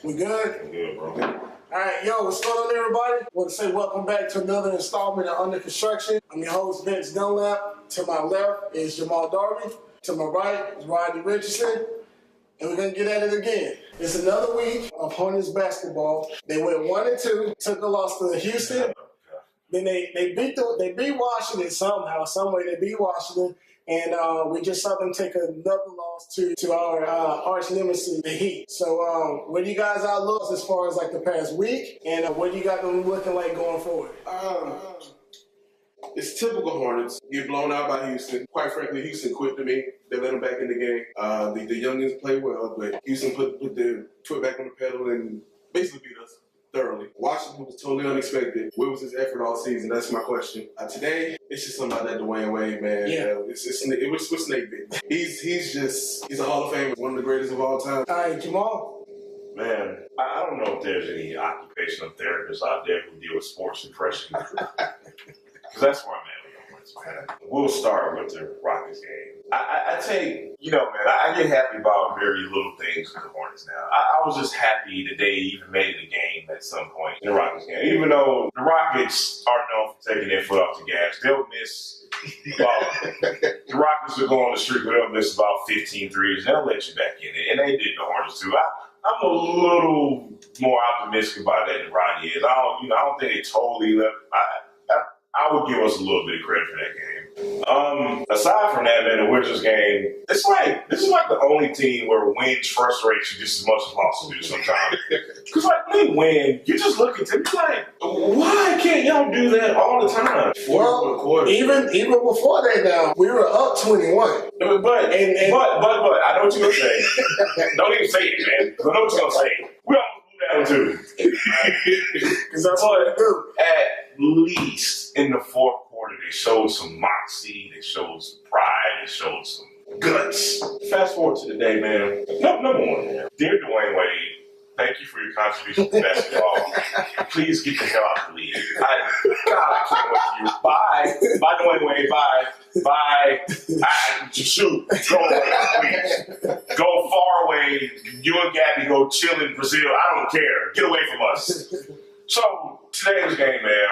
We good? I'm good, bro. All right, yo, what's going on, everybody? I want to say welcome back to another installment of Under Construction. I'm your host, Vince Dunlap. To my left is Jamal Darby. To my right is Rodney Richardson. And we're going to get at it again. It's another week of Hornets basketball. They went 1-2, took a loss to Houston. Then they beat Washington somehow, some way. They beat Washington. And we just saw them take another loss to our arch nemesis, the Heat. So what do you guys outlook as far as like the past week? And what do you got them looking like going forward? It's typical Hornets. Get blown out by Houston. Quite frankly, Houston quit to me. They let them back in the game. The youngins play well, but Houston put their foot back on the pedal and basically beat us thoroughly. Washington was totally unexpected. Where was his effort all season? That's my question. Today, it's just something about that Dwayne Wade, man. Yeah. It was Snake bit. He's a Hall of Famer, one of the greatest of all time. All right, Jamal. Man, I don't know if there's any occupational therapists out there who deal with sports depression. Because that's where I'm at with the Hornets, man. We'll start with the Rockets game. I take, man, I get happy about very little things with the Hornets now. I was just happy that they even made the game at some point in the Rockets game. Even though the Rockets are known for taking their foot off the gas, they'll miss the Rockets will go on the streak, but they'll miss about 15 threes. They'll let you back in it. And they did the Hornets too. I'm a little more optimistic about that than Rodney is. I don't think they totally left. I would give us a little bit of credit for that game. Aside from that, man, the Wizards game, this is like the only team where wins frustrate you just as much as losses do sometimes. Because when they win, you just look at them like, why can't y'all do that all the time? Well, even before that, now we were up 21. But I know what you're gonna say. Don't even say it, man. I know what you're gonna say. We almost blew that one too. Because that's what they do. At least in the fourth quarter, they showed some moxie, they showed some pride, they showed some guts. Fast forward to today, man. Number one, man. Dear Dwayne Wade, thank you for your contribution to basketball. Please get the hell out of the league. I can't wait for you. Bye. Bye, Dwayne Wade. Bye. Bye. Shoot. Go away, please. Go far away. You and Gabby go chill in Brazil. I don't care. Get away from us. So, today's game, man,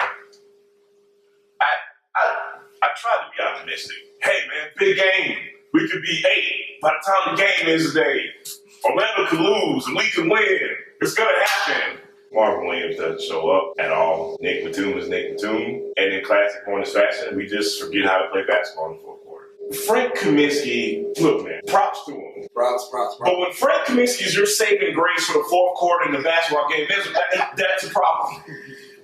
I tried to be optimistic. Hey, man, big game. We could be 8. By the time the game is today, Orlando could lose and we can win. It's going to happen. Marvin Williams doesn't show up at all. Nick Batum is Nick Batum. And in classic Hornets fashion, we just forget how to play basketball in the fourth quarter. Frank Kaminsky, look, man, props to him. Props. But when Frank Kaminsky is your saving grace for the fourth quarter in the basketball game, that's a problem.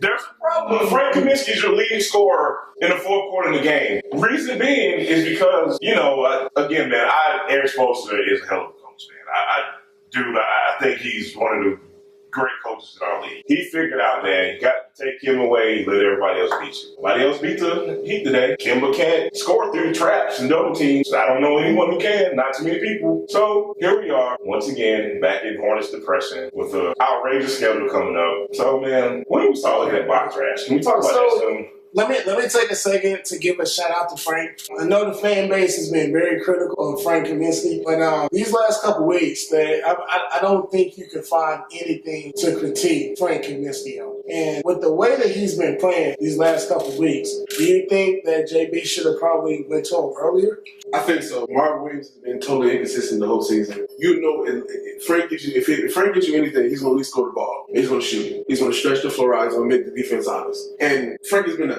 There's a problem when Frank Kaminsky is your leading scorer in the fourth quarter of the game. Reason being is because, again, man, Eric Spoelstra is a hell of a coach, man. I think he's one of the great coaches in our league. He figured out, man, you got to take him away, let everybody else beat you. Everybody else beat the Heat today. Kemba can't score through traps and double teams. I don't know anyone who can, not too many people. So here we are, once again, back in Hornets depression with an outrageous schedule coming up. So, man, when we start looking at box trash, can we talk about that soon? Let me take a second to give a shout out to Frank. I know the fan base has been very critical of Frank Kaminsky, but these last couple weeks, I don't think you can find anything to critique Frank Kaminsky on. And with the way that he's been playing these last couple weeks, do you think that JB should have probably went to him earlier? I think so. Marvin Williams has been totally inconsistent the whole season. If Frank gives you anything, he's going to at least score the ball. He's going to shoot. He's going to stretch the floor out. He's going to make the defense honest. And Frank has been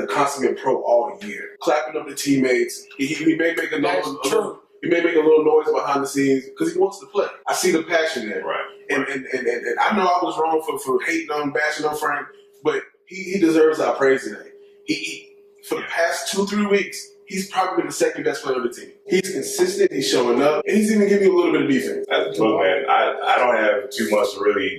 a consummate pro all year, clapping up the teammates. He may make a little noise behind the scenes because he wants to play. I see the passion there. Right. And I know I was wrong for hating on, bashing on Frank, but he deserves our praise today. For the past 2-3 weeks, he's probably been the second best player on the team. He's consistent, he's showing up, and he's even giving you a little bit of defense. Look, man, I don't have too much to really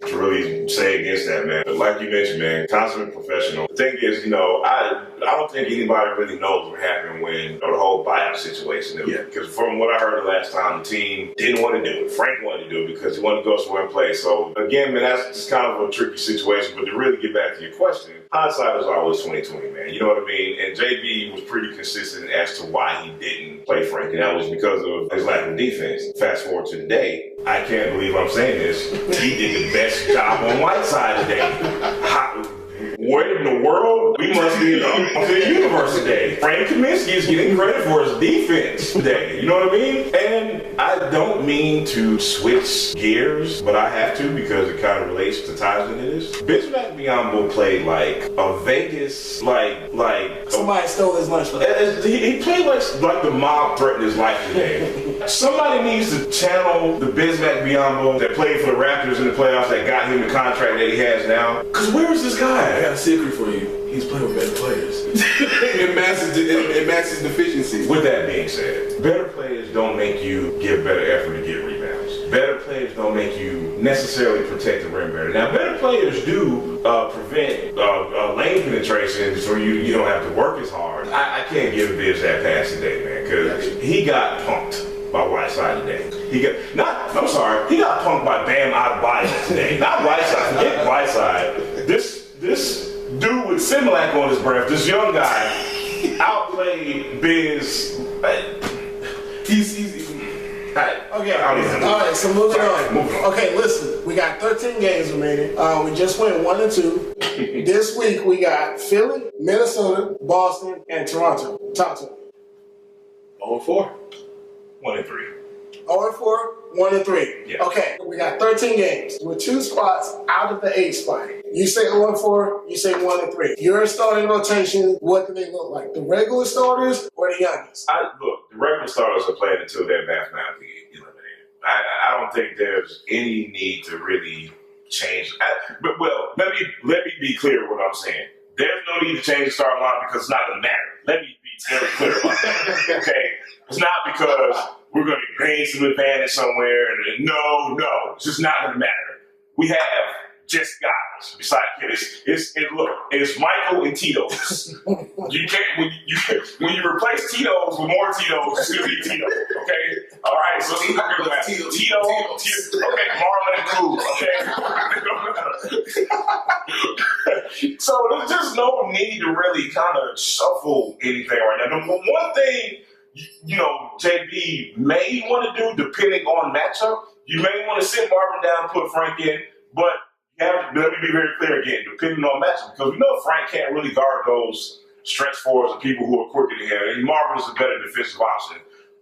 say against that, man. But like you mentioned, man, consummate professional. The thing is, I I don't think anybody really knows what happened when the whole buyout situation. Because from what I heard the last time, the team didn't want to do it. Frank wanted to do it because he wanted to go somewhere and play. So again, man, that's just kind of a tricky situation. But to really get back to your question, hindsight is always 20/20, man. You know what I mean? And JB was pretty consistent as to why he didn't play Frank, and that was because of his lack of defense. Fast forward to today, I can't believe I'm saying this. He did the best job on Whiteside today. Where in the world? We must be in the universe today. Frank Kaminsky is getting credit for his defense today. You know what I mean? And I don't mean to switch gears, but I have to because it kind of relates to ties into this. Bismack Biyombo played like a Vegas, like somebody stole his lunch for that. He played like the mob threatened his life today. Somebody needs to channel the Bismack Biyombo that played for the Raptors in the playoffs that got him the contract that he has now. Because where is this guy? I got a secret for you. He's playing with better players. It matches deficiencies. With that being said, better players don't make you give better effort to get rebounds. Better players don't make you necessarily protect the rim better. Now, better players do prevent lane penetration so you don't have to work as hard. I can't give Biz that pass today, man, because he got punked by Whiteside today. He got punked by Bam Adebayo today. Not Whiteside. Forget Whiteside. This dude with Similac on his breath, this young guy, outplayed Biz. He's okay. All right. So moving on. Okay, listen. We got 13 games remaining. We just went 1-2. This week we got Philly, Minnesota, Boston, and Toronto. Talk to me. 0-4. 1-3. 0-4, 1-3. Yeah. Okay, we got 13 games. We're 2 spots out of the 8th spot. You say 0-4, you say 1-3. Your starting rotation, what do they look like? The regular starters or the youngest? Look, the regular starters are playing until they're mathematically eliminated. I don't think there's any need to really change. But let me be clear what I'm saying. There's no need to change the starting line because it's not going to matter. Let me be very clear about that. Okay? It's not because we're going to gain some advantage somewhere. No. It's just not going to matter. We have just guys. Besides, it's Michael and Tito's. You can't when you replace Tito's with more Tito's, it's going to be Tito. Okay? All right? So it's not going to matter. Tito. Okay, Marlon and Clue. Okay? So there's just no need to really kind of shuffle anything right now. The one thing, JB may want to do, depending on matchup, you may want to sit Marvin down, put Frank in, but let me be very clear again, depending on matchup, because we know Frank can't really guard those stretch fours and people who are quicker than him, and Marvin is a better defensive option.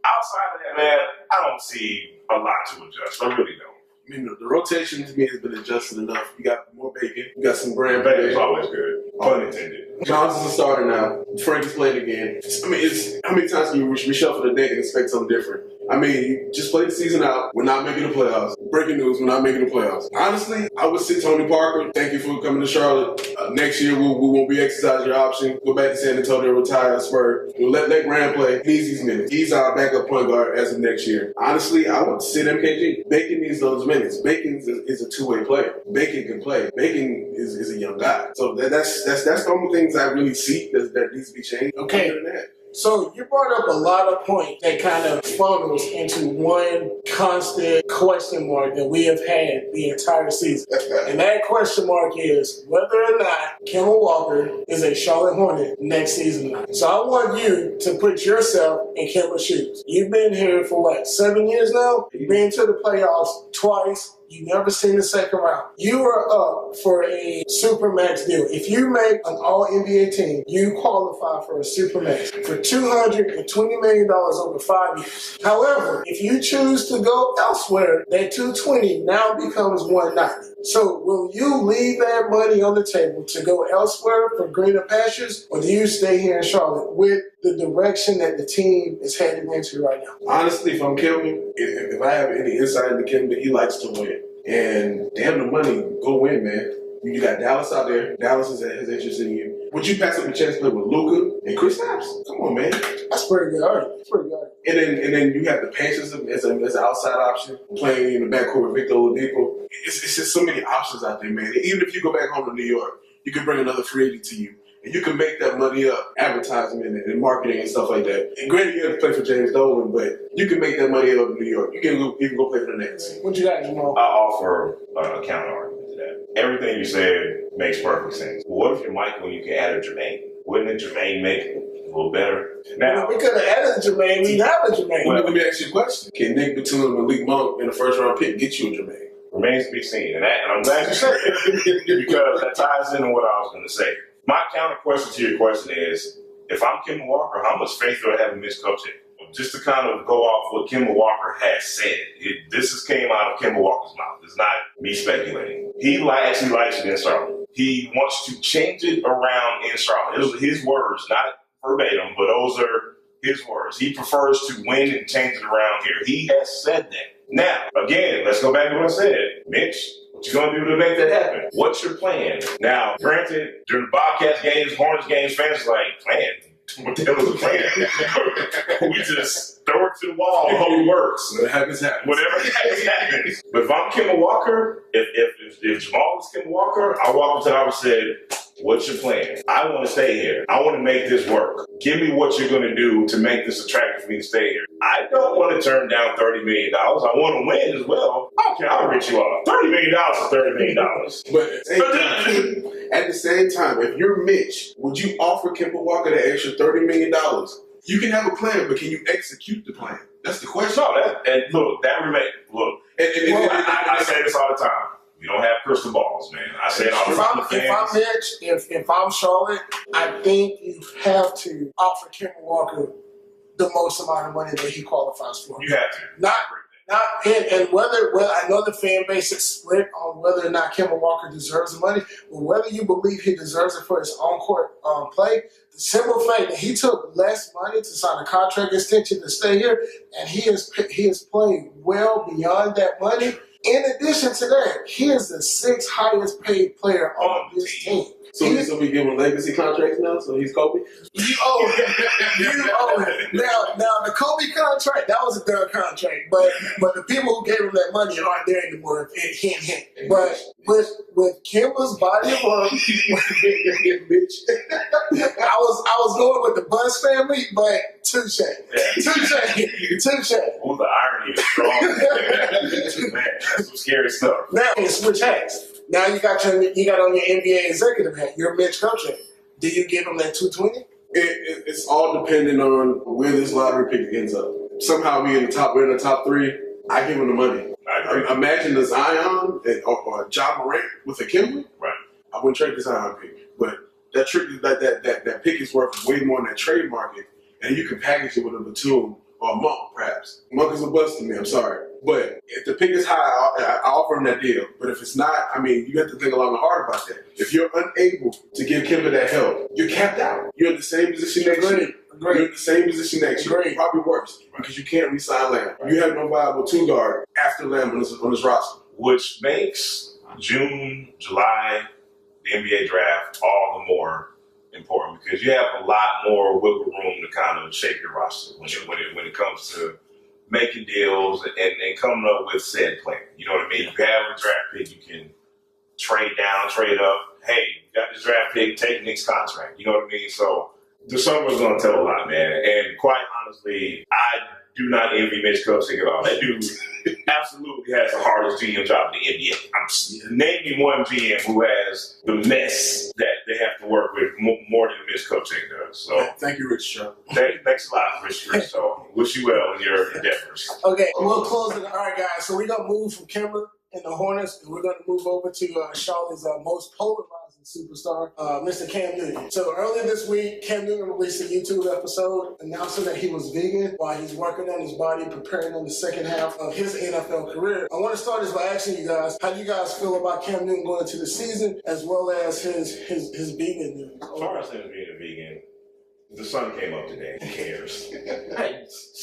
Outside of that, man, I don't see a lot to adjust. I really don't. I mean, the rotation to me has been adjusted enough. You got more Bacon. You got some Graham. Bacon's always good. Pun intended. Johnson's a starter now. Frank is playing again. I mean, how many times can you reshuffle the deck and expect something different? I mean, you just play the season out. We're not making the playoffs. Breaking news, we're not making the playoffs. Honestly, I would sit Tony Parker. Thank you for coming to Charlotte. Next year, we won't be exercising your option. Go back to San Antonio, retire, Spur. We'll let Graham play. He needs these minutes. He's our backup point guard as of next year. Honestly, I would sit MKG. Bacon needs those minutes. Bacon is a two-way player. Bacon can play. Bacon is a young guy. So that's the only things I really see that needs to be changed. Okay. Other than that. So you brought up a lot of points that kind of funnels into one constant question mark that we have had the entire season. And that question mark is whether or not Kemba Walker is a Charlotte Hornet next season. So I want you to put yourself in Kemba's shoes. You've been here for 7 years now? You've been to the playoffs twice. You've never seen the second round. You are up for a Supermax deal. If you make an All-NBA team, you qualify for a Supermax for $220 million over 5 years. However, if you choose to go elsewhere, that $220 now becomes $190. So will you leave that money on the table to go elsewhere for greener pastures, or do you stay here in Charlotte with the direction that the team is heading into right now? Honestly, if I'm Kemba, if I have any insight into Kemba, he likes to win. And damn the money, go win, man. You got Dallas out there. Dallas is interested in you. Would you pass up a chance to play with Luka and Kristaps? Come on, man. That's pretty good. All right. That's pretty good. And then you have the Panthers as an outside option, playing in the backcourt with Victor Oladipo. It's just so many options out there, man. Even if you go back home to New York, you can bring another free agent to you. And you can make that money up, advertisement and marketing and stuff like that. And granted, you have to play for James Dolan, but you can make that money up in New York. You can go play for the Nets. What you got, Jamal? I offer a counter argument to that. Everything you said makes perfect sense. But what if you're Michael and you can add a Jermaine? Wouldn't a Jermaine make it a little better? Now, we could have added Jermaine. We have a Jermaine. Well, let me ask you a question. Can Nick Batum and Malik Monk in the first round pick get you a Jermaine? Remains to be seen. And I'm glad you said it because that ties into what I was going to say. My counter question to your question is, if I'm Kemba Walker, how much faith do I have in Mitch Kupchak? Just to kind of go off what Kemba Walker has said. This came out of Kemba Walker's mouth. It's not me speculating. He actually likes it in Charlotte. He wants to change it around in Charlotte. Those are his words, not verbatim, but those are his words. He prefers to win and change it around here. He has said that. Now, again, let's go back to what I said. Mitch, what you gonna do to make that happen? What's your plan? Now, granted, during the Bobcats games, Hornets games, fans are like, plan? What the hell is the plan? We just throw it to the wall and hope it works. Whatever happens, happens. Whatever happens. But if I'm Kemba Walker, if Jamal was Kemba Walker, I walk up to him and said, what's your plan? I want to stay here. I want to make this work. Give me what you're going to do to make this attractive for me to stay here. I don't want to turn down $30 million. I want to win as well. Okay, I'll rich you off. $30 million is $30 million. But at the same time, if you're Mitch, would you offer Kemba Walker the extra $30 million? You can have a plan, but can you execute the plan? That's the question. No, that remains. Look, I say this all the time. We don't have crystal balls, man. I say it all the time. If I'm Mitch, if I'm Charlotte, I think you have to offer Kemba Walker the most amount of money that he qualifies for. You have to. And whether I know the fan base is split on whether or not Kemba Walker deserves the money, but whether you believe he deserves it for his own court play, the simple fact that he took less money to sign a contract extension to stay here, and he has played well beyond that money. In addition to that, he is the 6th highest paid player on this team. So he's going to be given legacy contracts now? So he's Kobe? You owe him. Now, the Kobe contract, that was a done contract. But the people who gave him that money aren't there anymore. Hint. But with Kemba's body of work, bitch, I was going with the Buzz family, but touche. Ooh, the irony is strong. Man, that's some scary stuff. Now, switch hats. Now you got on your NBA executive hat. You're Mitch Kupchak. Do you give him that $220? It's all dependent on where this lottery pick ends up. Somehow we're in the top 3. I give him the money. Imagine the Zion or Ja Morant with a Kimber. Right. I wouldn't trade the Zion pick, but that pick is worth way more in that trade market, and you can package it with a Batum or a Monk, perhaps. Monk is a bust to me. I'm sorry. But if the pick is high, I offer him that deal. But if it's not, I mean, you have to think a lot hard about that. If you're unable to give Kemba that help, you're capped out. You're in the same position next year. You're in the same position next year. Probably worse, because you can't re-sign Lamb. You have no viable 2-guard after Lamb on this roster. Which makes June, July, the NBA draft all the more important because you have a lot more wiggle room to kind of shape your roster when it comes to making deals and coming up with said plan. You know what I mean? You have a draft pick, you can trade down, trade up. Hey, you got this draft pick, take Nick's contract. You know what I mean? So the summer's going to tell a lot, man. And quite honestly, I do not envy Mitch Kupchak at all. That dude absolutely has the hardest GM job in the NBA. Name me one GM who has the mess that they have to work with more than Mitch Kupchak does. So thank you, Rich. Thanks a lot, Rich. So wish you well in your endeavors. Okay, we'll close it. All right, guys. So we're gonna move from Kemba and the Hornets, and we're gonna move over to Charlotte's most polarizing superstar, Mr. Cam Newton. So earlier this week, Cam Newton released a YouTube episode announcing that he was vegan while he's working on his body, preparing on the second half of his NFL career. I want to start this by asking you guys, how do you guys feel about Cam Newton going into the season, as well as his vegan news? As far as him being a vegan, the sun came up today. Who cares?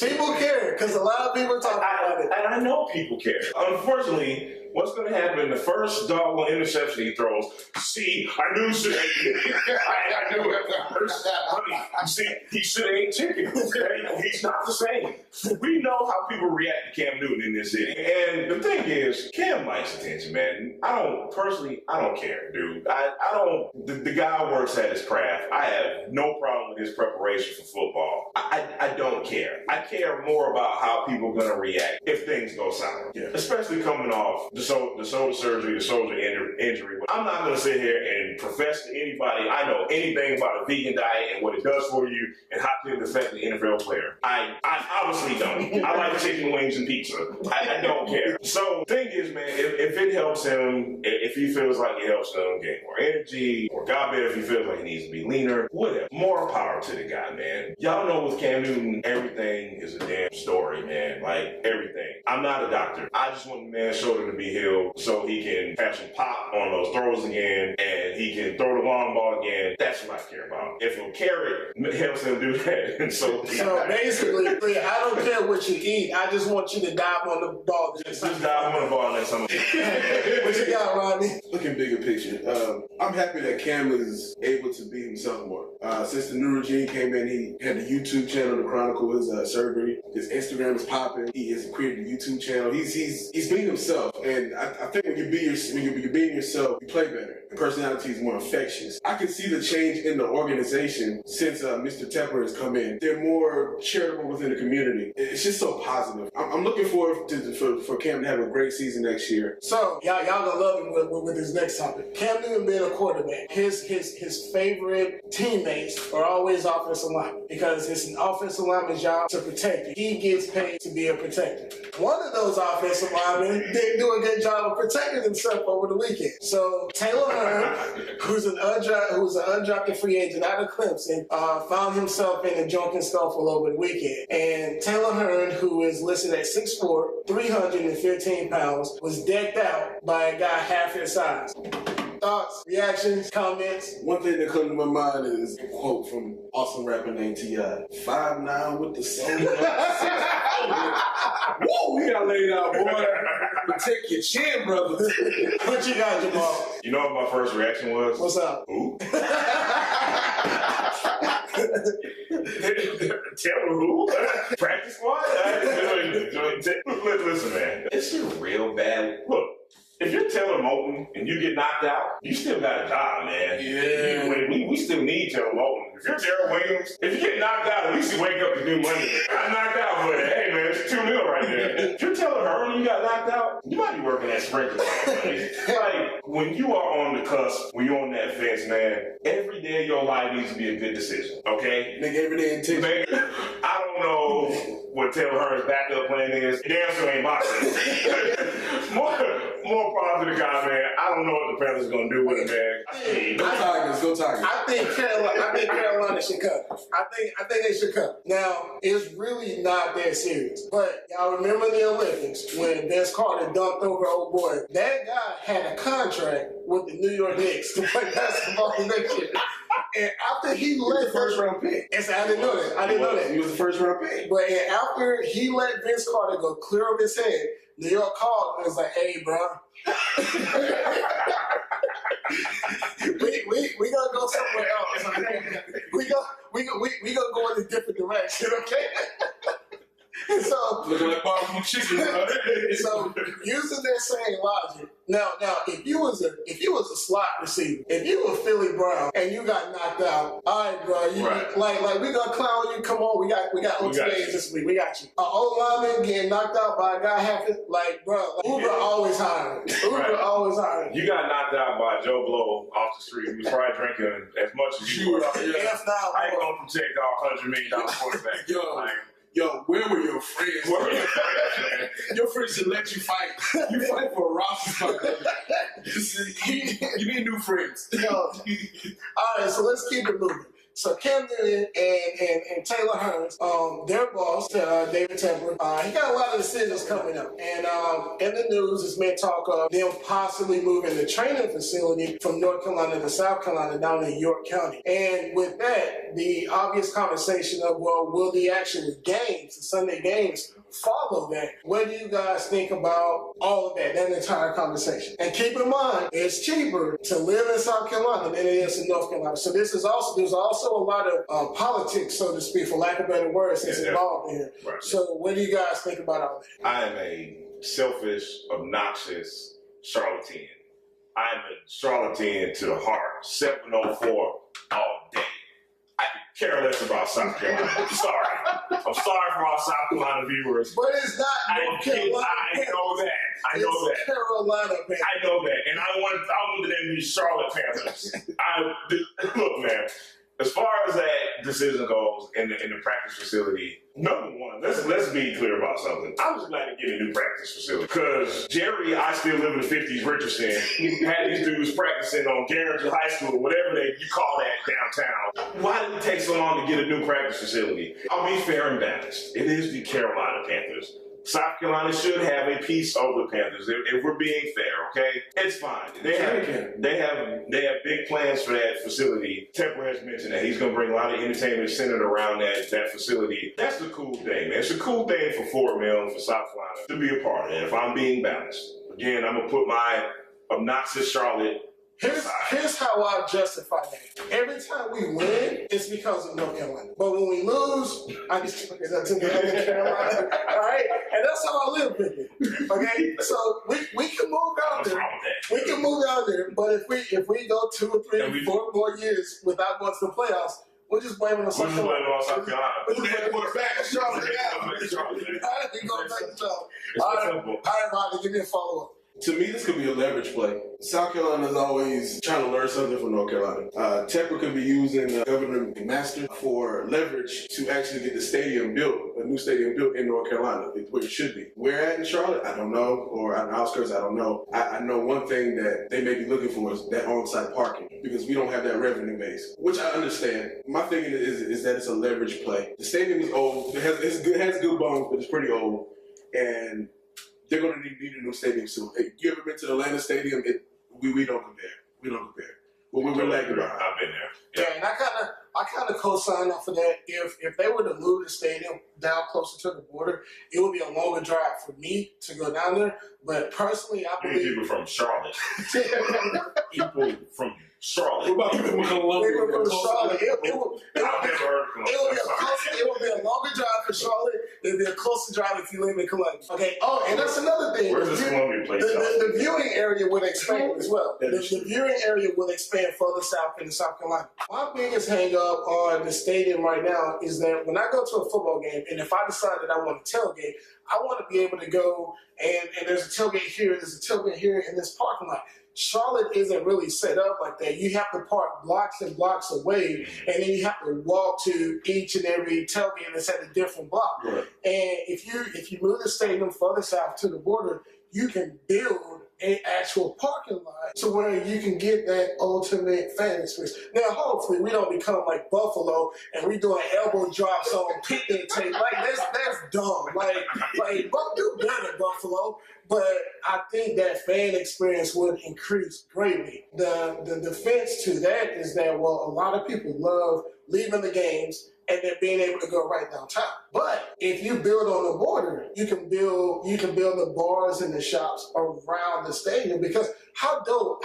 People care, because a lot of people talk about it. And I know people care. Unfortunately, what's going to happen? The first doggone interception he throws. See, I knew I knew it first. Honey, see, he should have ate chicken. Okay? He's not the same. We know how people react to Cam Newton in this city. And the thing is, Cam likes attention, man. I don't care, dude. The guy works at his craft. I have no problem with his preparation for football. I don't care. I care more about how people are going to react if things go sour. Yeah. Especially coming off the shoulder surgery, the shoulder injury. I'm not going to sit here and profess to anybody I know anything about a vegan diet and what it does for you and how it affects the NFL player. I obviously don't. I like chicken wings and pizza. I don't care. So the thing is, man, if it helps him, if he feels like it helps him gain more energy, or God forbid if he feels like he needs to be leaner, whatever. More power to the guy, man. Y'all know with Cam Newton, everything is a damn story, man. Like, everything. I'm not a doctor. I just want the man's shoulder to be healed so he can have some pop on those throws again and he can throw the long ball again. That's what I care about. If a carrot helps him do that, and so basically, I don't care what you eat. I just want you to dive on the ball. Just dive on the ball and something. What you got, Rodney? Looking bigger picture, I'm happy that Cam is able to be himself more. Since the new regime came in, he had a YouTube channel to chronicle his surgery. His Instagram is popping. He has created a YouTube channel. He's being himself, and I think when you're being yourself, you play better. The personality is more infectious. I can see the change in the organization since Mr. Tepper has come in. They're more charitable within the community. It's just so positive. I'm looking forward for Cam to have a great season next year. So y'all gonna love him with his next topic. Cam Newton being a quarterback, his favorite teammates are always offensive linemen because it's an offensive lineman's job to protect you. He gets paid to be a protector. One of those offensive linemen didn't do a good job of protecting himself over the weekend. So Taylor Hearn, who's an undrafted free agent out of Clemson, found himself in a drunken scuffle over the weekend. And Taylor Hearn, who is listed at 6'4", 315 pounds, was decked out by a guy half his size. Thoughts, reactions, comments? One thing that comes to my mind is a quote from awesome rapper named T.I. 5'9" with the soul. Whoa, you got laid out, boy. Protect your chin, brother. What you got, Jamal? You know what my first reaction was? What's up? Who? Tell me who? Practice squad? Listen, man. It's a real bad look. If you're Taylor Moton and you get knocked out, you still got a job, man. Yeah. We still need Taylor Moton. If you're Darrell Williams, if you get knocked out, at least you wake up to do money. I knocked out, but hey, man, it's $2 million right there. If you're Taylor Hearn and you got knocked out, you might be working at Sprinkler. Like, when you are on the cusp, when you're on that fence, man, every day of your life needs to be a good decision, okay? Nigga, every day in Man, I don't know what Taylor Hearn's backup plan is. Damn sure ain't boxing. More power to the guy, man. I don't know what the Panthers going to do with him, man. Go Tigers. I think Carolina should cut. I think they should cut. Now, it's really not that serious. But y'all remember the Olympics when Vince Carter dunked over old boy? That guy had a contract with the New York Knicks to play basketball next year. And after he let first round pick. I didn't know that. I didn't know that. He was the first round pick. But after he let Vince Carter go clear of his head, New York called and was like, "Hey, bro, we gonna go somewhere else. We gonna go in a different direction, okay?" So looking like barbecue chicken, bro. So using that same logic, now if you was a slot receiver, if you were Philly Brown and you got knocked out, all right, bro, like we gonna clown you. Come on, we got OTAs this week. We got you. O lineman getting knocked out by a guy half it, like, bro, Uber always hiring. Uber always hiring. You got knocked out by Joe Blow off the street. He was probably drinking as much as you were. If not, I ain't gonna protect our $100 million quarterback. Yo, where were your friends? Where were your friends, man? Your friends should let you fight. You fight for a roster spot. You need new friends. Yo. All right, so let's keep it moving. So Cam Newton and Taylor Hearn, their boss, David Tepper, he got a lot of decisions coming up. And in the news, there's been talk of them possibly moving the training facility from North Carolina to South Carolina down in York County. And with that, the obvious conversation of, well, will the actual games, the Sunday games, follow that, what do you guys think about all of that entire conversation? And keep in mind, it's cheaper to live in South Carolina than it is in North Carolina. So there's also a lot of politics, so to speak, for lack of better words, that's involved in here. Right. So what do you guys think about all that? I am a selfish, obnoxious charlatan. I am a charlatan to the heart. 704 all day. I could care less about South Carolina. I'm sorry. I'm sorry for all South Carolina viewers. But it's not North Carolina. I know that. I know that. Carolina, man. I know that. And I want the name to be Charlotte Panthers. Look, man. As far as that decision goes in the practice facility, number one, let's be clear about something. I was glad to get a new practice facility because Jerry, I still live in the 50s, Richardson, had these dudes practicing on Garringer High School, whatever you call that downtown. Why did it take so long to get a new practice facility? I'll be fair and balanced. It is the Carolina Panthers. South Carolina should have a piece of the Panthers if we're being fair, okay? It's fine. They have big plans for that facility. Temple has mentioned that he's going to bring a lot of entertainment centered around that facility. That's the cool thing, man. It's a cool thing for Fort Mill and for South Carolina to be a part of it. If I'm being balanced, again, I'm gonna put my obnoxious Charlotte. Here's how I justify that. Every time we win, it's because of North Carolina. But when we lose, I just took it up to the other Carolina. All right? And that's how I live with it. Okay? So we can move out there. We can move out there. But if we go 2 or 3 or 4 more years without going to the playoffs, we're just blaming on South Carolina. We're just blaming on South Carolina. We're just blaming on back to Charlotte. All right, we go back to Charlotte. All right, Rodney, give me a follow-up. To me, this could be a leverage play. South Carolina is always trying to learn something from North Carolina. Tepper could be using Governor McMaster for leverage to actually get the stadium built, a new stadium built in North Carolina, where it should be. Where at in Charlotte, I don't know, or on the outskirts, I don't know. I know one thing that they may be looking for is that on-site parking, because we don't have that revenue base, which I understand. My thinking is that it's a leverage play. The stadium is old. It has good bones, but it's pretty old, and they're going to need a new stadium soon. Hey, you ever been to the Atlanta Stadium? We don't compare. We don't compare. Well, we're lagging behind. I've been there. Yeah, and I kind of co-sign up for that. If they were to move the stadium down closer to the border, it would be a longer drive for me to go down there. But personally, I believe people from Charlotte. People from Charlotte. What about people from Columbia? People from Charlotte. It would be a longer drive for Charlotte. It'd be a closer drive if you live in Columbia. Okay. Oh, and that's another thing. Where's this Columbia place? The viewing area would expand as well. The viewing area would expand further south into South Carolina. My biggest hang up on the stadium right now is that when I go to a football game, and if I decide that I want to tailgate, I want to be able to go and there's a tailgate here, there's a tailgate here in this parking lot. Charlotte isn't really set up like that. You have to park blocks and blocks away, and then you have to walk to each and every tailgate that's at a different block. Right. And if you move the stadium further south to the border, you can build an actual parking lot to where you can get that ultimate fan experience. Now, hopefully, we don't become like Buffalo and we doing elbow drops on picnic tape. Like that's dumb. Like do better, Buffalo. But I think that fan experience would increase greatly. The defense to that is that, well, a lot of people love leaving the games and then being able to go right downtown. But if you build on the border, you can build the bars and the shops around the stadium, because how dope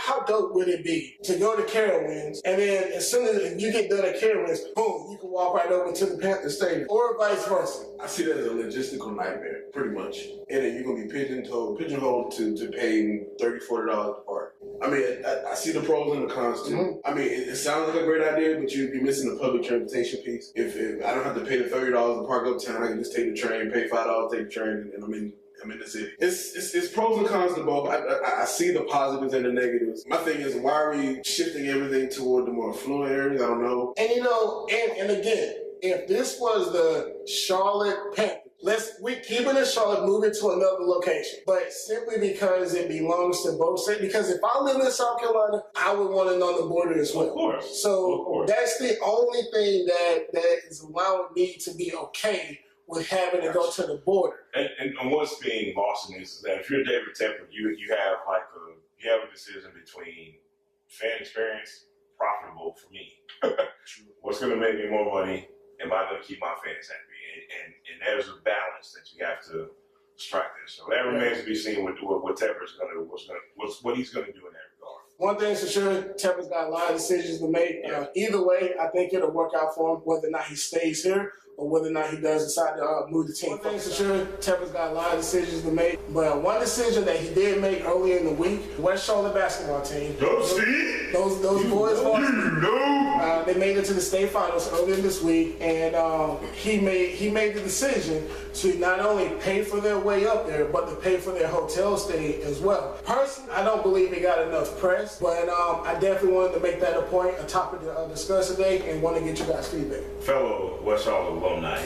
would it be to go to Carowinds and then as soon as you get done at Carowinds, boom, you can walk right over to the Panther Stadium, or vice versa. I see that as a logistical nightmare, pretty much. And then you're going to be pigeonholed to paying $30, $40 to park. I mean, I see the pros and the cons too. Mm-hmm. I mean, it sounds like a great idea, but you're missing the public transportation piece. If I don't have to pay the $30 to park uptown, I can just take the train, pay $5, take the train, and I'm in the city. It's pros and cons to both. I see the positives and the negatives. My thing is, why are we shifting everything toward the more affluent areas? I don't know. And and again, if this was the Charlotte Panthers, we keep it in Charlotte, move it to another location. But simply because it belongs to both states, because if I live in South Carolina, I would want it on the border as well. Of course. So that's the only thing that is allowing me to be okay with having to go to the border. And what's being lost in this is that if you're David Tepper, you have a decision between fan experience, profitable for me. What's going to make me more money? Am I going to keep my fans happy? and there's a balance that you have to strike there. So that remains to be seen what Tepper's what he's gonna do in that regard. One thing's for sure, Tepper's got a lot of decisions to make. Either way, I think it'll work out for him, whether or not he stays here or whether or not he does decide to move the team. One thing's for sure, Tepper's got a lot of decisions to make. But one decision that he did make earlier in the week, West Charlotte basketball team. Go Steve! Those boys, they made it to the state finals earlier this week, and he made the decision to not only pay for their way up there, but to pay for their hotel stay as well. Personally, I don't believe he got enough press, but I definitely wanted to make that a topic to discuss today, and want to get you guys' feedback. Fellow West Charlotte alumni,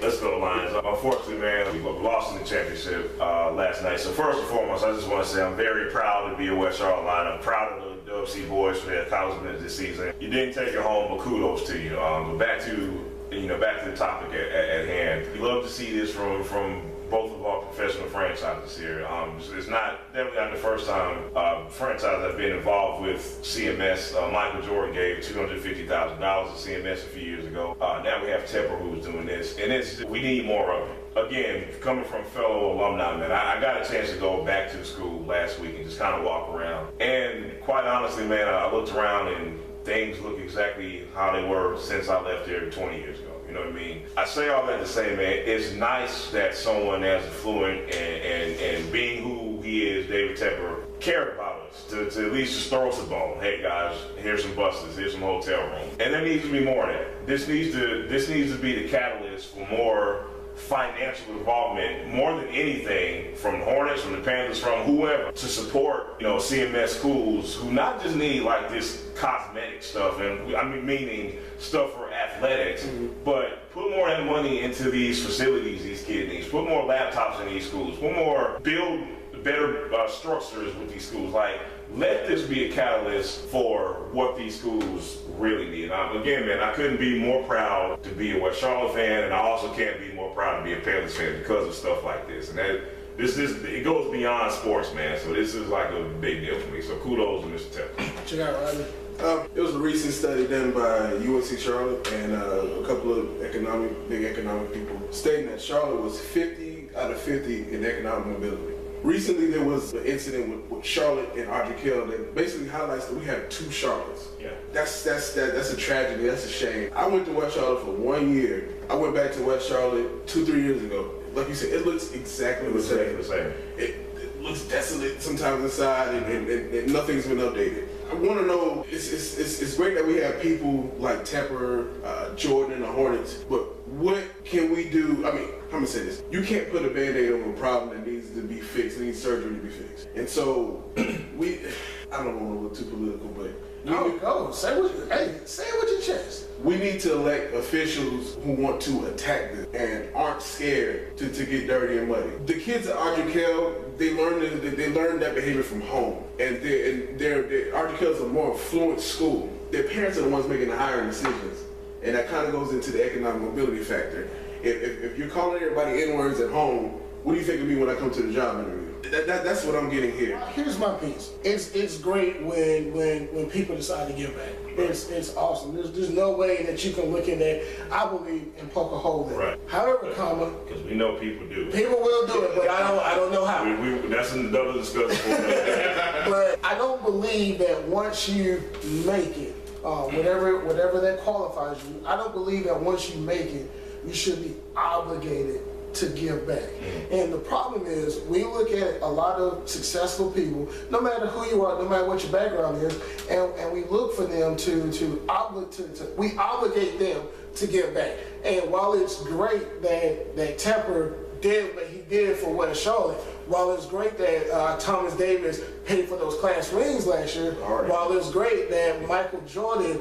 let's go Lions. Unfortunately, man, we lost in the championship last night. So first and foremost, I just want to say I'm very proud to be a West Charlotte Lion. I'm proud of the WC boys for their accomplishments this season. You didn't take it home, but kudos to you. But back to the topic at hand. We love to see this from both of our professional franchises here. It's definitely not the first time franchises have been involved with CMS. Michael Jordan gave $250,000 to CMS a few years ago. Now we have Tepper who's doing this, and we need more of it. Again, coming from fellow alumni, man, I got a chance to go back to the school last week and just kind of walk around. And quite honestly, man, I looked around and things look exactly how they were since I left there 20 years ago. You know what I mean? I say all that to say, man, it's nice that someone as affluent and being who he is, David Tepper, cared about us to at least just throw us a bone. Hey guys, here's some buses, here's some hotel room. And there needs to be more of that. This needs to be the catalyst for more financial involvement, more than anything, from Hornets, from the Panthers, from whoever, to support, CMS schools who not just need like this cosmetic stuff, and I mean meaning stuff for athletics, but put more of that money into these facilities these kids need. Put more laptops in these schools. Build better structures with these schools. Like, let this be a catalyst for what these schools really need. Again, man, I couldn't be more proud to be a West Charlotte fan, and I also can't be more proud to be a Panthers fan because of stuff like this. And it goes beyond sports, man. So this is like a big deal for me. So kudos to Mr. Tepper. Check out, Riley. It was a recent study done by UNC Charlotte and a couple of big economic people stating that Charlotte was 50 out of 50 in economic mobility. Recently, there was an incident with Charlotte and Audrey Kell that basically highlights that we have two Charlottes. Yeah. That's a tragedy. That's a shame. I went to West Charlotte for 1 year. I went back to West Charlotte 2-3 years ago. Like you said, it looks exactly the same. It looks desolate sometimes inside, and nothing's been updated. I want to know, it's great that we have people like Tepper, Jordan, and the Hornets, but what can we do? I mean, I'm going to say this. You can't put a Band-Aid on a problem that needs to be fixed, needs surgery to be fixed. And so, I don't want to look too political, but say it with your chest. We need to elect officials who want to attack this and aren't scared to get dirty and muddy. The kids at Audrey Kell, they learned that behavior from home, and Audrey Kell is a more affluent school. Their parents are the ones making the hiring decisions, and that kind of goes into the economic mobility factor. If you're calling everybody N-words at home, what do you think of me when I come to the job interview? That's what I'm getting here. Here's my piece. It's great when people decide to give back. It's awesome. There's no way that you can look at that, I believe, and poke a hole in. Right. However, because we know people do. People will do it, but I don't know how. That's another discussion. But I don't believe that once you make it, whatever that qualifies you, I don't believe that once you make it, you should be obligated to give back. And the problem is, we look at a lot of successful people, no matter who you are, no matter what your background is, and we look for them we obligate them to give back. And while it's great that Tepper did what he did for West Charlotte, while it's great that Thomas Davis paid for those class rings last year, while it's great that Michael Jordan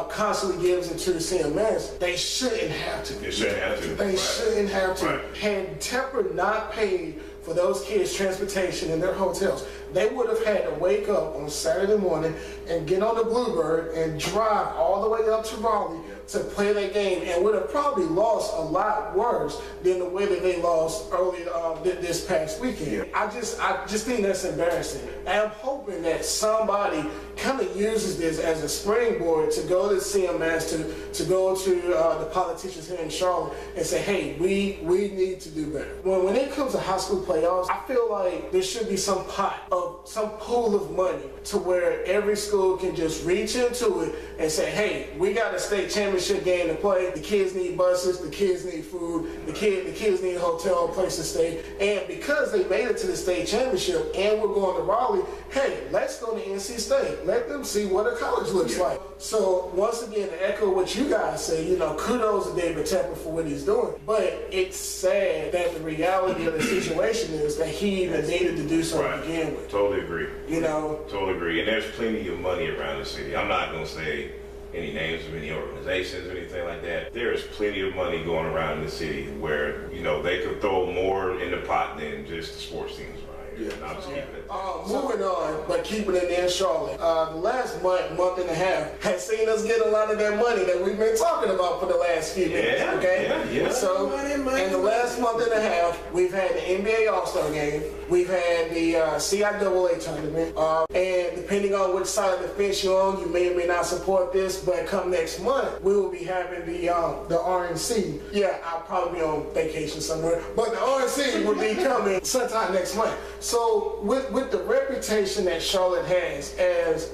constantly gives it to CMS, they shouldn't have to. They shouldn't have to. They shouldn't have to. Right. Had Tepper not paid for those kids' transportation in their hotels, they would have had to wake up on Saturday morning and get on the Bluebird and drive all the way up to Raleigh to play that game and would have probably lost a lot worse than the way that they lost early this past weekend. Yeah. I just think that's embarrassing. And I'm hoping that somebody kind of uses this as a springboard to go to CMS, to go to the politicians here in Charlotte and say, hey, we need to do better. When it comes to high school playoffs, I feel like there should be some pool of money to where every school can just reach into it and say, hey, we got a state championship game to play. The kids need buses, the kids need food, the kids need a hotel, place to stay. And because they made it to the state championship and we're going to Raleigh, hey, let's go to NC State. Let them see what a college looks like. So once again, to echo what you guys say, kudos to David Tepper for what he's doing. But it's sad that the reality of the situation is that he even needed to do something to begin with. Totally agree. Totally agree. And there's plenty of money around the city. I'm not going to say any names of any organizations or anything like that. There is plenty of money going around in the city where, they could throw more in the pot than just the sports teams. Yeah. I'll just keep it. Moving on, but keeping it in Charlotte. The last month and a half has seen us get a lot of that money that we've been talking about for the last few days. Okay? Yeah. So, in the last month and a half, we've had the NBA All-Star Game. We've had the CIAA tournament. And depending on which side of the fence you're on, you may or may not support this, but come next month, we will be having the RNC. Yeah, I'll probably be on vacation somewhere, but the RNC will be coming sometime next month. So with the reputation that Charlotte has as,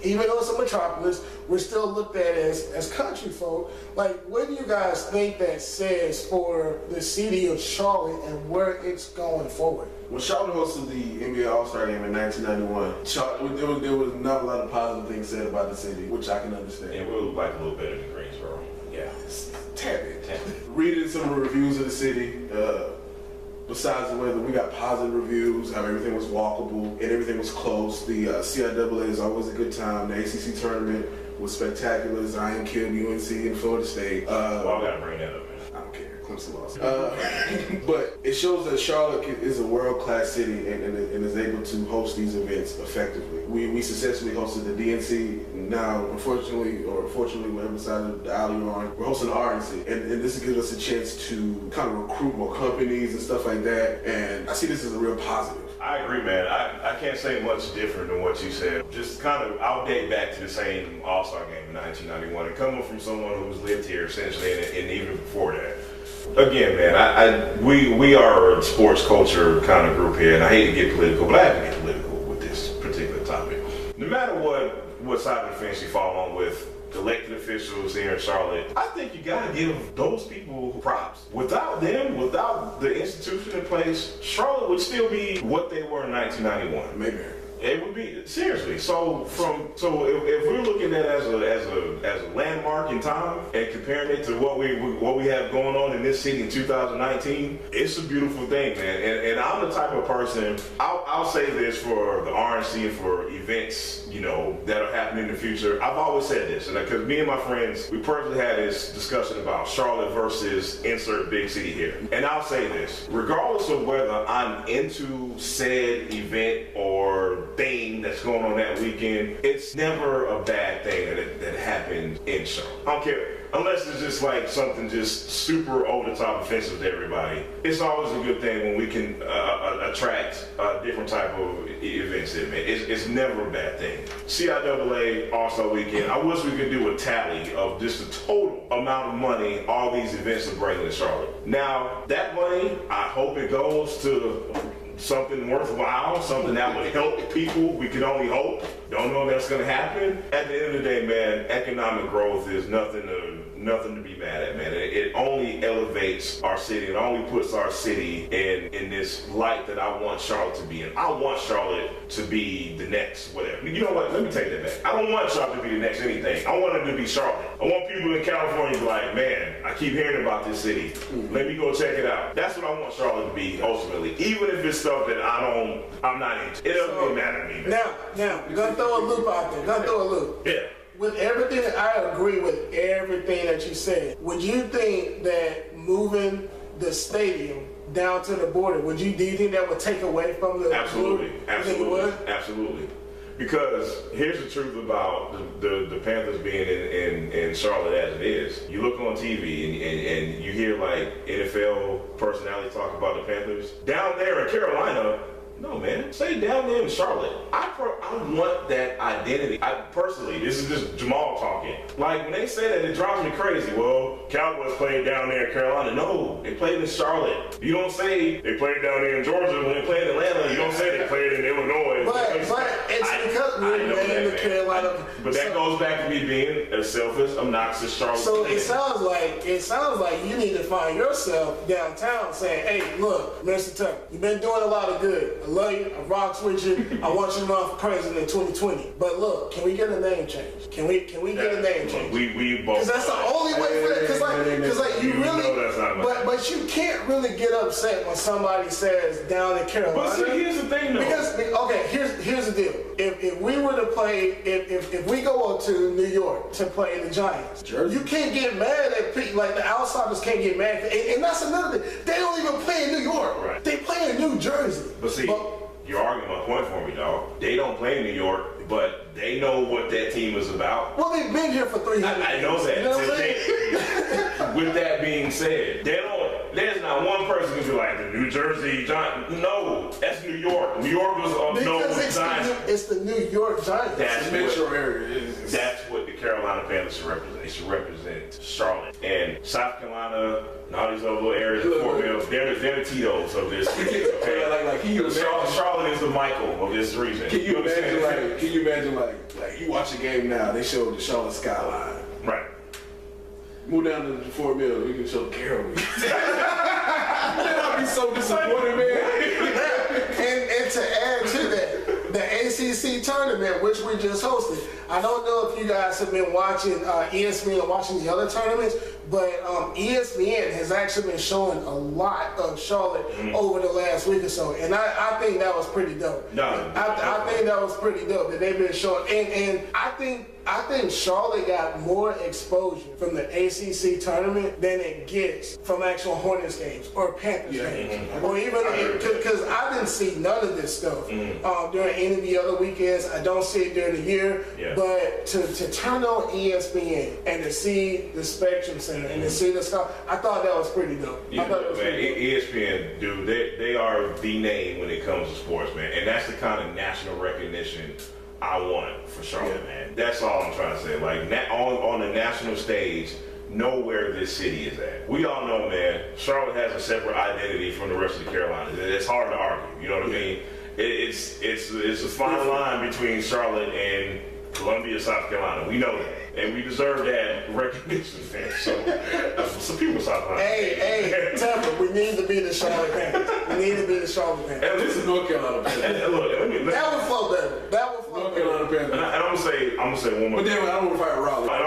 even though it's a metropolis, we're still looked at as country folk. Like, what do you guys think that says for the city of Charlotte and where it's going forward? When Charlotte hosted the NBA All-Star Game in 1991, there was not a lot of positive things said about the city, which I can understand. And we'll look like a little better than Greensboro. Yeah. Tad bit. Reading some of the reviews of the city, besides the weather, we got positive reviews, how everything was walkable and everything was close. The CIAA is always a good time. The ACC tournament was spectacular. Zion killed UNC and Florida State. I gotta bring that up, man. I don't care. Clemson lost. But it shows that Charlotte is a world-class city and is able to host these events effectively. We successfully hosted the DNC. Now, unfortunately, or fortunately, whatever side of the aisle you're on, we're hosting the RNC. And this gives us a chance to kind of recruit more companies and stuff like that. And I see this as a real positive. I agree, man. I can't say much different than what you said. Just kind of, I'll date back to the same All-Star Game in 1991. And coming from someone who's lived here since then and even before that. Again, man, we are a sports culture kind of group here, and I hate to get political, but I have to get political with this particular topic. No matter what side of the fence you fall on with elected officials here in Charlotte, I think you gotta give those people props. Without them, without the institution in place, Charlotte would still be what they were in 1991. Maybe. It would be, seriously. So if we're looking at it as a landmark in time and comparing it to what we have going on in this city in 2019, it's a beautiful thing, man. And I'm the type of person, I'll say this for the RNC and for events, that'll happen in the future. I've always said this, and because me and my friends, we personally had this discussion about Charlotte versus insert big city here. And I'll say this, regardless of whether I'm into said event or thing that's going on that weekend, it's never a bad thing that happened in Charlotte. I don't care. Unless it's just like something just super over the top offensive to everybody. It's always a good thing when we can attract different type of events in it. It's never a bad thing. CIAA All-Star Weekend, I wish we could do a tally of just the total amount of money all these events are bringing to Charlotte. Now, that money, I hope it goes to something worthwhile, something that would help people. We can only hope. Don't know if that's going to happen. At the end of the day, man, economic growth is nothing to be mad at, man. It only elevates our city. It only puts our city in this light that I want Charlotte to be in. I want Charlotte to be the next whatever. You know what? Let me take that back. I don't want Charlotte to be the next anything. I want it to be Charlotte. I want people in California to be like, man, I keep hearing about this city. Let me go check it out. That's what I want Charlotte to be ultimately. Even if it's stuff that I'm not into. It doesn't really matter to me. Now, you're gonna throw a loop out there. Gonna throw a loop. Yeah. With everything, I agree with everything that you said. Would you think that moving the stadium down to the border, do you think that would take away from the Absolutely. group? You think it would? Absolutely. Because here's the truth about the Panthers being in Charlotte as it is. You look on TV and you hear like NFL personalities talk about the Panthers. Down there in Carolina, no, man. Stay down there in Charlotte. I want that identity. Personally, this is just Jamal talking. Like, when they say that, it drives me crazy. Well, Cowboys played down there in Carolina. No, they played in Charlotte. You don't say they played down there in Georgia when they played in Atlanta. You don't say they played in Illinois. But it's because we're in the Carolina. But that goes back to me being a selfish, obnoxious Charlotte. So it sounds like you need to find yourself downtown saying, hey, look, Mr. Tucker, you've been doing a lot of good. I love you. I rocks with you. I want you to run for president in 2020. But look, can we get a name change? Can we get a name change? We both. Because that's the only way for that. Because like you really, know that's not but you can't really get upset when somebody says down in Carolina. But see, here's the thing, though. Because okay, here's the deal. If we were to play, if we go to New York to play the Giants, Jersey. you can't get mad at people. Like the outsiders can't get mad, and that's another thing. They don't even play in New York. Right. They play in New Jersey. But see, you're arguing my point for me, dog. They don't play in New York, but they know what that team is about. Well, they've been here for 300 I know that. You know what I'm saying? With that being said, there's not one person who's like the New Jersey Giants. No, that's New York. New York was known with Giants. It's the New York Giants. That's The metro area. That's what the Carolina Panthers should represent. They should represent Charlotte and South Carolina and all these other little areas of Fort Mill. They're the Tito's of this. Okay? Like, can you imagine? Charlotte is the Michael of this region. Can you imagine like you watch a game now? They show the Charlotte skyline. Right. Move down to Fort Mill. We can show Carolina. I'd be so disappointed, man. And to add to that, the ACC tournament, which we just hosted. I don't know if you guys have been watching ESPN or watching the other tournaments, but ESPN has actually been showing a lot of Charlotte over the last week or so, and I think that was pretty dope. I think that was pretty dope that they've been showing, and I think Charlotte got more exposure from the ACC tournament than it gets from actual Hornets games or Panthers games, or even because I didn't see none of this stuff during any of the other weekends. I don't see it during the year, but to turn on ESPN and to see the Spectrum Center and to see the stuff, I thought that was pretty dope. I thought it was pretty dope. ESPN, dude, they are the name when it comes to sports, man, and that's the kind of national recognition I want for Charlotte, man. That's all I'm trying to say. Like, on the national stage, know where this city is at. We all know, man, Charlotte has a separate identity from the rest of the Carolinas. It's hard to argue, you know what I mean? It's a fine line between Charlotte and Columbia, South Carolina. We know that. And we deserve that recognition, man. So, some people in South Carolina. Hey, Temple, we need to be the Charlotte Panthers. We need to be the Charlotte Panthers. And This is North Carolina Panthers. look, That would flow better. That would flow North better. Carolina Panthers. and I'm gonna say one more But thing. then I don't want to fight Raleigh. I'm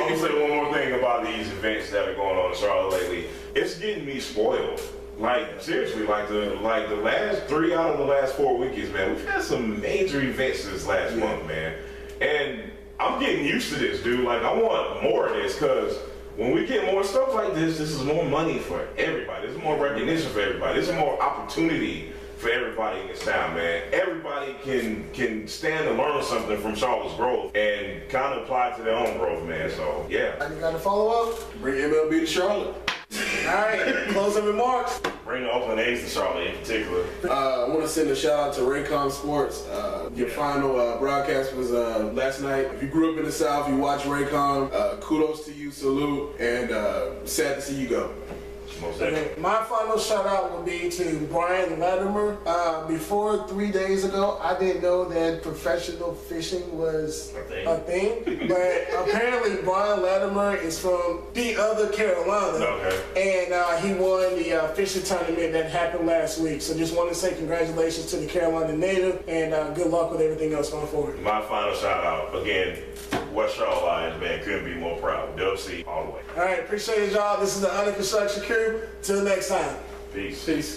gonna say one more thing about these events that are going on in Charlotte lately. It's getting me spoiled. Like, seriously, like the last 3 out of the last 4 weekends, man, we've had some major events this last month, man. And I'm getting used to this, dude. Like, I want more of this, because when we get more stuff like this is more money for everybody. This is more recognition for everybody. This is more opportunity for everybody in this town, man. Everybody can stand to learn something from Charlotte's growth and kind of apply it to their own growth, man. So, yeah. You got to follow up? Bring MLB to Charlotte. All right, closing remarks. Bring the Oakland A's to Charlotte in particular. I want to send a shout out to Raycom Sports. Your final broadcast was last night. If you grew up in the South, you watch Raycom, kudos to you, salute, and sad to see you go. Most definitely. My final shout out would be to Brian Latimer. Before 3 days ago, I didn't know that professional fishing was a thing. But apparently Brian Latimer is from the other Carolina. Okay. And he won the fishing tournament that happened last week. So just want to say congratulations to the Carolina native and good luck with everything else going forward. My final shout out, again, West Charlotte Lions, man, couldn't be more proud. Dub C all the way. All right, appreciate it, y'all. This is the Under Construction Crew. Till next time. Peace. Peace.